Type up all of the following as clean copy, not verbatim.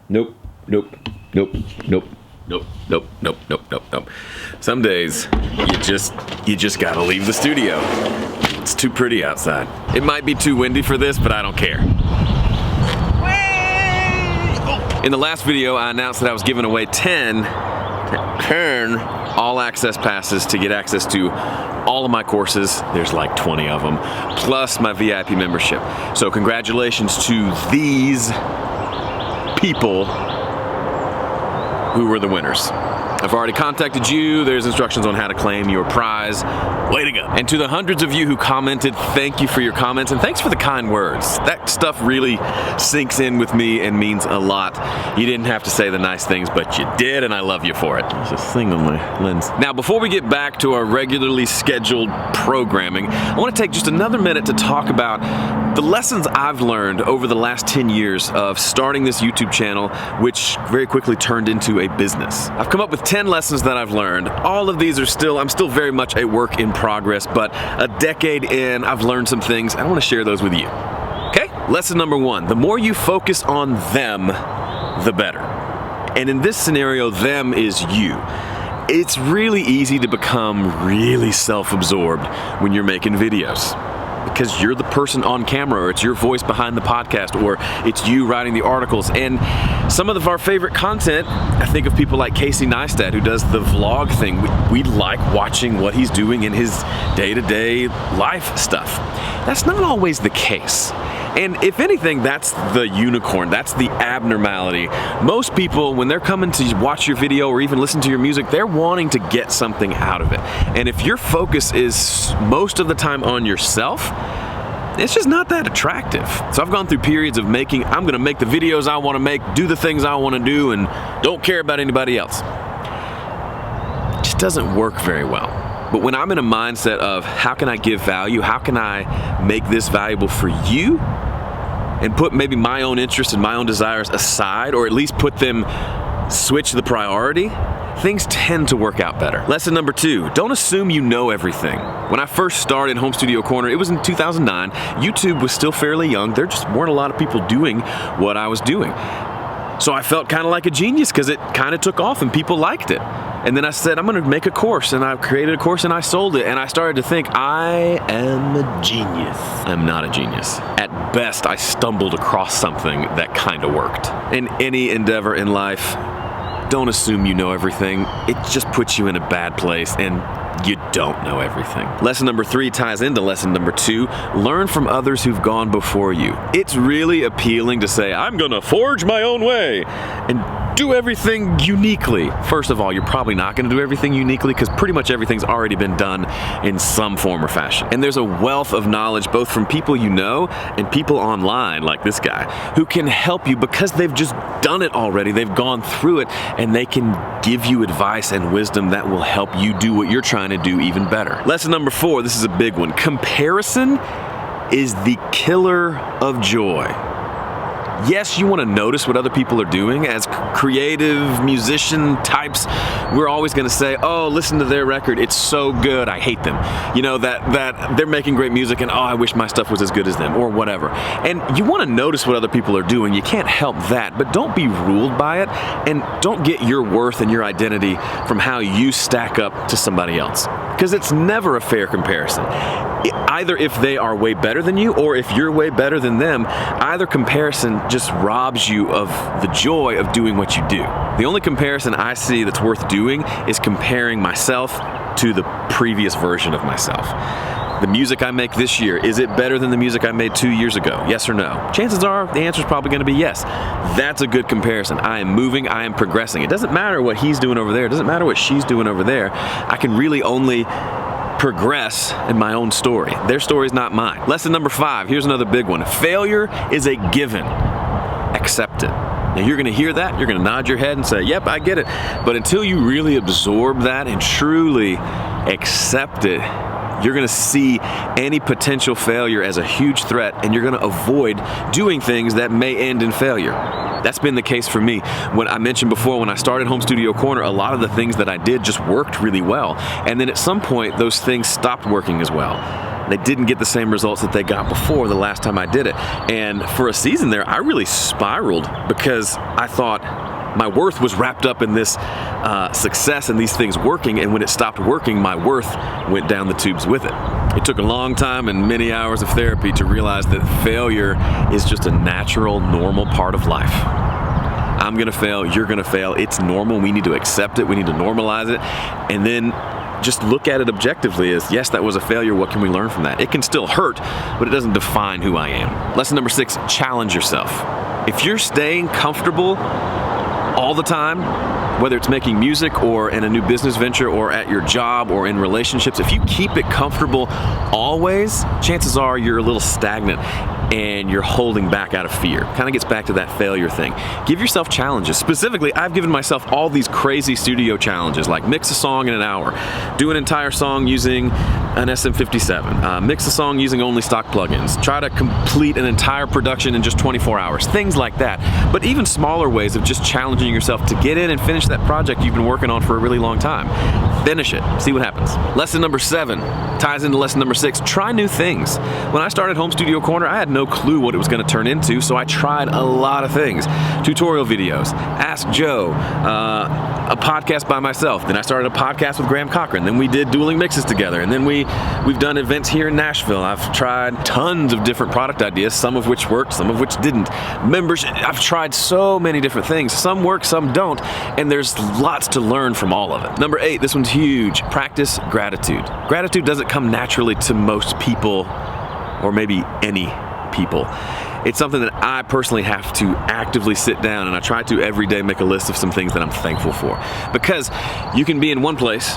Nope, nope, nope, nope, nope, nope, nope, nope, nope, nope. Some days, you just gotta leave the studio. It's too pretty outside. It might be too windy for this, but I don't care. In the last video, I announced that I was giving away 10 all-access passes to get access to all of my courses. There's like 20 of them, plus my VIP membership. So congratulations to these people who were the winners. I've already contacted you. There's instructions on how to claim your prize. Way to go. And to the hundreds of you who commented, thank you for your comments and thanks for the kind words. That stuff really sinks in with me and means a lot. You didn't have to say the nice things, but you did, and I love you for it. There's this thing on my lens. Now, before we get back to our regularly scheduled programming, I want to take just another minute to talk about the lessons I've learned over the last 10 years of starting this YouTube channel, which very quickly turned into a business. I've come up with 10 lessons that I've learned. All of these are I'm still very much a work in progress, but a decade in, I've learned some things. I want to share those with you. Okay? Lesson number 1, the more you focus on them, the better. And in this scenario, them is you. It's really easy to become really self-absorbed when you're making videos, because you're the person on camera, or it's your voice behind the podcast, or it's you writing the articles. And some of our favorite content, I think of people like Casey Neistat, who does the vlog thing. We like watching what he's doing in his day-to-day life stuff. That's not always the case. And if anything, that's the unicorn, that's the abnormality. Most people, when they're coming to watch your video or even listen to your music, they're wanting to get something out of it. And if your focus is most of the time on yourself, it's just not that attractive. So I've gone through periods of I'm gonna make the videos I wanna make, do the things I wanna do, and don't care about anybody else. It just doesn't work very well. But when I'm in a mindset of how can I give value, how can I make this valuable for you, and put maybe my own interests and my own desires aside, or at least switch the priority, things tend to work out better. Lesson number 2, don't assume you know everything. When I first started Home Studio Corner, it was in 2009. YouTube was still fairly young. There just weren't a lot of people doing what I was doing. So I felt kind of like a genius because it kind of took off and people liked it. And then I said, I'm going to make a course, and I created a course and I sold it, and I started to think, I am a genius. I'm not a genius. At best, I stumbled across something that kind of worked. In any endeavor in life, don't assume you know everything. It just puts you in a bad place, and you don't know everything. Lesson number 3 ties into lesson number 2. Learn from others who've gone before you. It's really appealing to say, I'm gonna forge my own way and do everything uniquely. First of all, you're probably not gonna do everything uniquely because pretty much everything's already been done in some form or fashion. And there's a wealth of knowledge both from people you know and people online like this guy who can help you because they've just done it already. They've gone through it and they can give you advice and wisdom that will help you do what you're trying to do even better. Lesson number 4, this is a big one. Comparison is the killer of joy. Yes, you want to notice what other people are doing. As creative musician types, we're always going to say, oh, listen to their record, it's so good, I hate them. You know, that they're making great music and oh, I wish my stuff was as good as them, or whatever. And you want to notice what other people are doing. You can't help that, but don't be ruled by it, and don't get your worth and your identity from how you stack up to somebody else. Because it's never a fair comparison. Either if they are way better than you or if you're way better than them, either comparison just robs you of the joy of doing what you do. The only comparison I see that's worth doing is comparing myself to the previous version of myself. The music I make this year, is it better than the music I made 2 years ago? Yes or no? Chances are the answer is probably going to be yes. That's a good comparison. I am moving, I am progressing. It doesn't matter what he's doing over there. It doesn't matter what she's doing over there. I can really only progress in my own story. Their story is not mine. Lesson number 5, here's another big one. Failure is a given. Accept it. Now you're going to hear that, you're going to nod your head and say, yep, I get it. But until you really absorb that and truly accept it, you're going to see any potential failure as a huge threat, and you're going to avoid doing things that may end in failure. That's been the case for me. When I mentioned before, when I started Home Studio Corner, a lot of the things that I did just worked really well. And then at some point, those things stopped working as well. They didn't get the same results that they got before the last time I did it. And for a season there, I really spiraled because I thought my worth was wrapped up in this success and these things working, and when it stopped working, my worth went down the tubes with it. It took a long time and many hours of therapy to realize that failure is just a natural, normal part of life. I'm gonna fail, you're gonna fail, it's normal, we need to accept it, we need to normalize it, and then just look at it objectively as, yes, that was a failure, what can we learn from that? It can still hurt, but it doesn't define who I am. Lesson number 6, challenge yourself. If you're staying comfortable all the time, whether it's making music or in a new business venture or at your job or in relationships, if you keep it comfortable always, chances are you're a little stagnant and you're holding back out of fear. Kind of gets back to that failure thing. Give yourself challenges. Specifically, I've given myself all these crazy studio challenges, like mix a song in an hour, do an entire song using an SM57, mix a song using only stock plugins, try to complete an entire production in just 24 hours, things like that. But even smaller ways of just challenging yourself to get in and finish that project you've been working on for a really long time. Finish it, see what happens. Lesson number 7 ties into lesson number 6, try new things. When I started Home Studio Corner, I had no clue what it was going to turn into, so I tried a lot of things. Tutorial videos, Ask Joe, a podcast by myself. Then I started a podcast with Graham Cochran. Then we did dueling mixes together. And then we've done events here in Nashville. I've tried tons of different product ideas, some of which worked, some of which didn't. Membership, I've tried so many different things. Some work, some don't, and there's lots to learn from all of it. Number 8, this one's huge. Practice gratitude. Gratitude doesn't come naturally to most people, or maybe any people. It's something that I personally have to actively sit down, and I try to every day make a list of some things that I'm thankful for. Because you can be in one place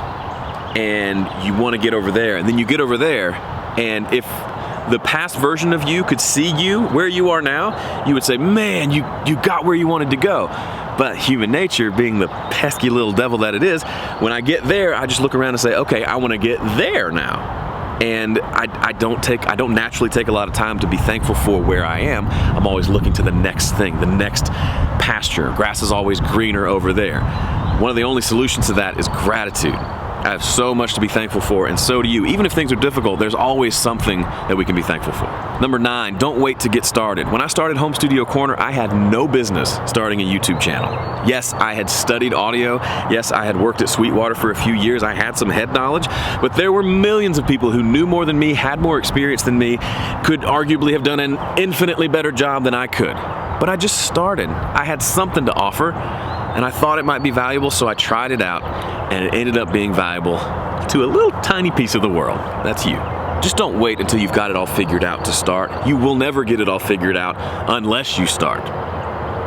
and you want to get over there, and then you get over there, and if the past version of you could see you where you are now, you would say, man, you got where you wanted to go. But human nature, being the pesky little devil that it is, when I get there, I just look around and say, okay, I want to get there now. And I don't naturally take a lot of time to be thankful for where I am. I'm always looking to the next thing, the next pasture. Grass is always greener over there. One of the only solutions to that is gratitude. I have so much to be thankful for, and so do you. Even if things are difficult, there's always something that we can be thankful for. Number 9, don't wait to get started. When I started Home Studio Corner, I had no business starting a YouTube channel. Yes, I had studied audio. Yes, I had worked at Sweetwater for a few years. I had some head knowledge, but there were millions of people who knew more than me, had more experience than me, could arguably have done an infinitely better job than I could. But I just started. I had something to offer, and I thought it might be valuable, so I tried it out, and it ended up being valuable to a little tiny piece of the world. That's you. Just don't wait until you've got it all figured out to start. You will never get it all figured out unless you start.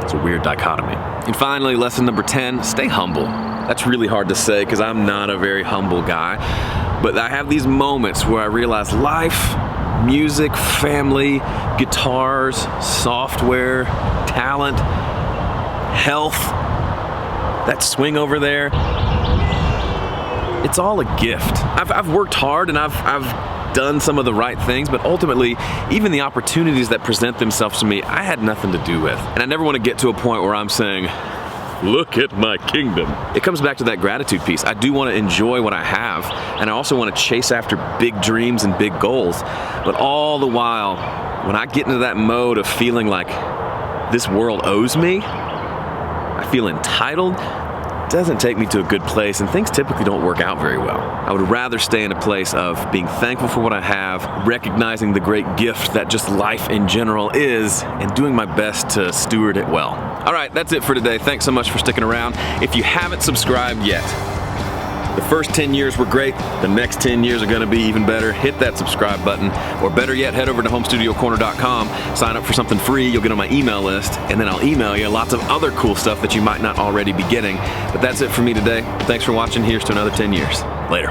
It's a weird dichotomy. And finally, lesson number 10, stay humble. That's really hard to say because I'm not a very humble guy, but I have these moments where I realize life, music, family, guitars, software, talent, health, that swing over there, it's all a gift. I've worked hard and I've done some of the right things, but ultimately, even the opportunities that present themselves to me, I had nothing to do with. And I never want to get to a point where I'm saying, look at my kingdom. It comes back to that gratitude piece. I do want to enjoy what I have, and I also want to chase after big dreams and big goals. But all the while, when I get into that mode of feeling like this world owes me, I feel entitled, doesn't take me to a good place, and things typically don't work out very well. I would rather stay in a place of being thankful for what I have, recognizing the great gift that just life in general is, and doing my best to steward it well. All right, that's it for today. Thanks so much for sticking around. If you haven't subscribed yet, the first 10 years were great. The next 10 years are going to be even better. Hit that subscribe button, or better yet, head over to homestudiocorner.com, sign up for something free. You'll get on my email list, and then I'll email you lots of other cool stuff that you might not already be getting. But that's it for me today. Thanks for watching. Here's to another 10 years. Later.